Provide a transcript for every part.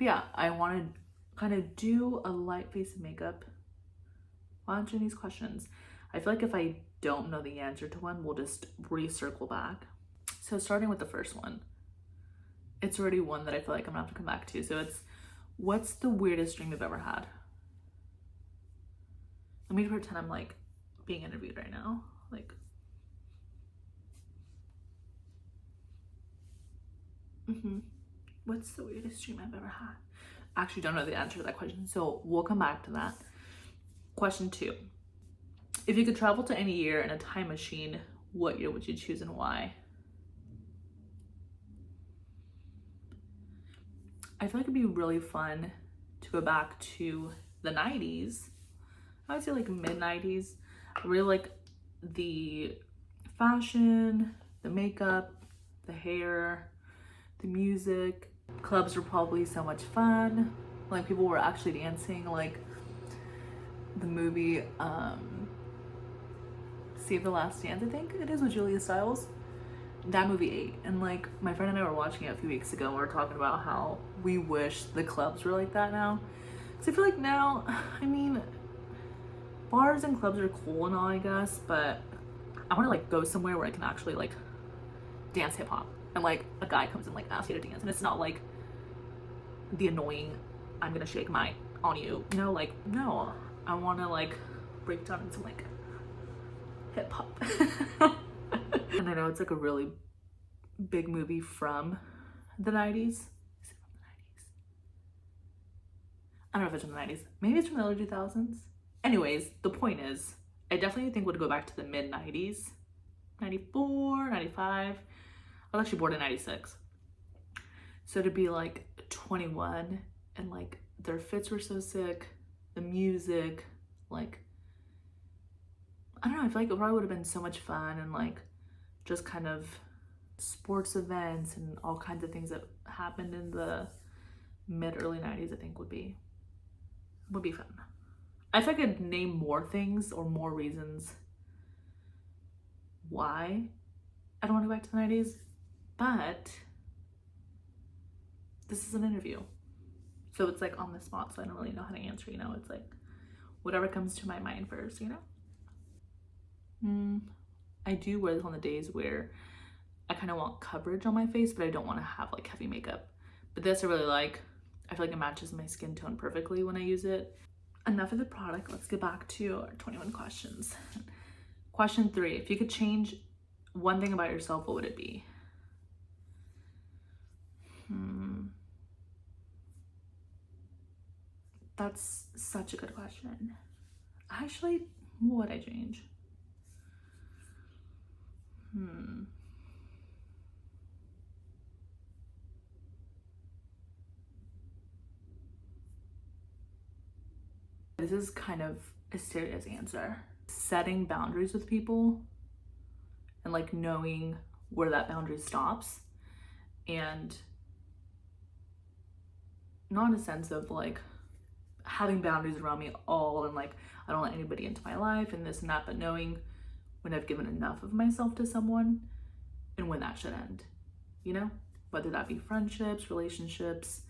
But yeah, I want to kind of do a light face of makeup while answering these questions. I feel like if I don't know the answer to one, we'll just recircle back. So starting with the first one, it's already one that I feel like I'm gonna have to come back to. So it's, what's the weirdest dream you've ever had? Let me pretend I'm like being interviewed right now. Like, what's the weirdest dream I've ever had? I actually don't know the answer to that question, so we'll come back to that. Question 2. If you could travel to any year in a time machine, what year would you choose and why? I feel like it'd be really fun to go back to the 90s. I would say like mid-90s. I really like the fashion, the makeup, the hair, the music. Clubs were probably so much fun. Like people were actually dancing, like the movie Save the Last Dance, I think it is, with Julia Stiles. That movie ate, and like my friend and I were watching it a few weeks ago and we were talking about how we wish the clubs were like that now. So I feel like now, I mean, bars and clubs are cool and all, I guess, but I want to like go somewhere where I can actually like dance hip hop and like a guy comes and like asks you to dance, and it's not like the annoying I'm gonna shake my on you, you know, like no, I want to like break down into like hip hop. And I know it's like a really big movie from the 90s. Is it from the 90s? I don't know if it's from the 90s. Maybe it's from the early 2000s. Anyways, the point is, I definitely think would go back to the mid 90s. 94, 95. I was actually born in 96. So to be like 21 and like their fits were so sick, the music, like, I don't know, I feel like it probably would have been so much fun, and like just kind of sports events and all kinds of things that happened in the mid early 90s, I think would be fun. If I could name more things or more reasons why I don't want to go back to the 90s, but this is an interview, so it's like on the spot, so I don't really know how to answer, you know, it's like whatever comes to my mind first, you know. I do wear this on the days where I kind of want coverage on my face, but I don't want to have like heavy makeup. But this I really like. I feel like it matches my skin tone perfectly when I use it. Enough of the product. Let's get back to our 21 questions. Question 3. If you could change one thing about yourself, what would it be? That's such a good question. Actually, what would I change? This is kind of a serious answer. Setting boundaries with people and like knowing where that boundary stops, and not in a sense of like having boundaries around me all and like I don't let anybody into my life and this and that, but knowing when I've given enough of myself to someone and when that should end, you know, whether that be friendships, relationships,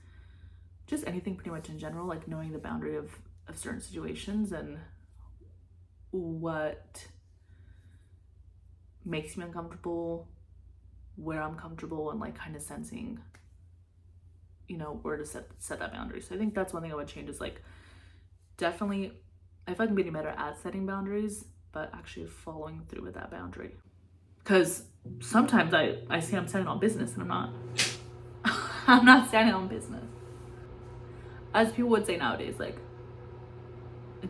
just anything pretty much in general, like knowing the boundary of certain situations and what makes me uncomfortable, where I'm comfortable, and like kind of sensing, you know, where to set that boundary. So I think that's one thing I would change, is like definitely I feel like I'm getting better at setting boundaries, but actually following through with that boundary. Because sometimes I say I'm standing on business and I'm not. I'm not standing on business. As people would say nowadays, like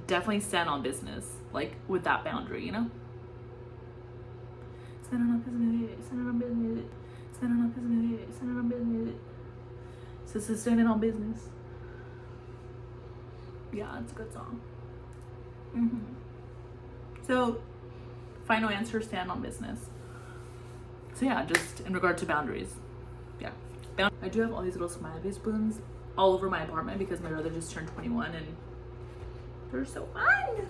definitely stand on business, like with that boundary, you know? Stand on business, stand on business, stand on business, stand on business. Sister standing on business. Yeah, it's a good song. So, final answer, stand on business. So yeah, just in regard to boundaries. Yeah. I do have all these little smiley face balloons all over my apartment because my brother just turned 21 and they're so fun.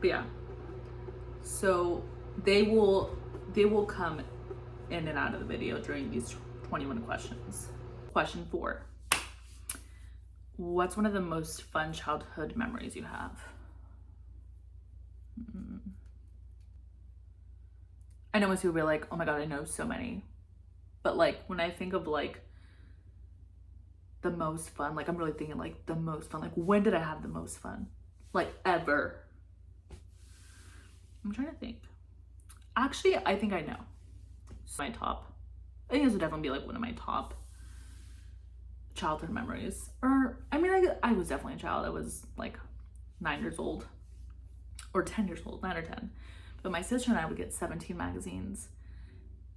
But yeah. So they will come in and out of the video during these 21 questions. Question 4. What's one of the most fun childhood memories you have? I know most people be like, oh my god, I know so many. But like when I think of like the most fun, like I'm really thinking like the most fun. Like when did I have the most fun? Like ever. I'm trying to think. Actually, I think I know. My top. I think this would definitely be like one of my top childhood memories. Or I mean, I was definitely a child. I was like 9 years old or 10 years old, 9 or 10. But my sister and I would get 17 magazines.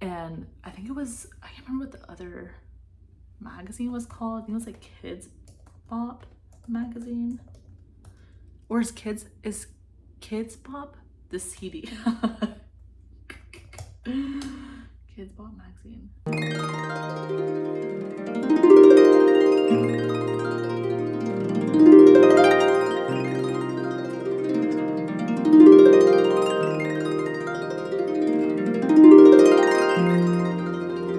And I think it was, I can't remember what the other magazine was called. I think it was like Kids Bop magazine. Or is Kids Bop the CD? Kids Bop magazine.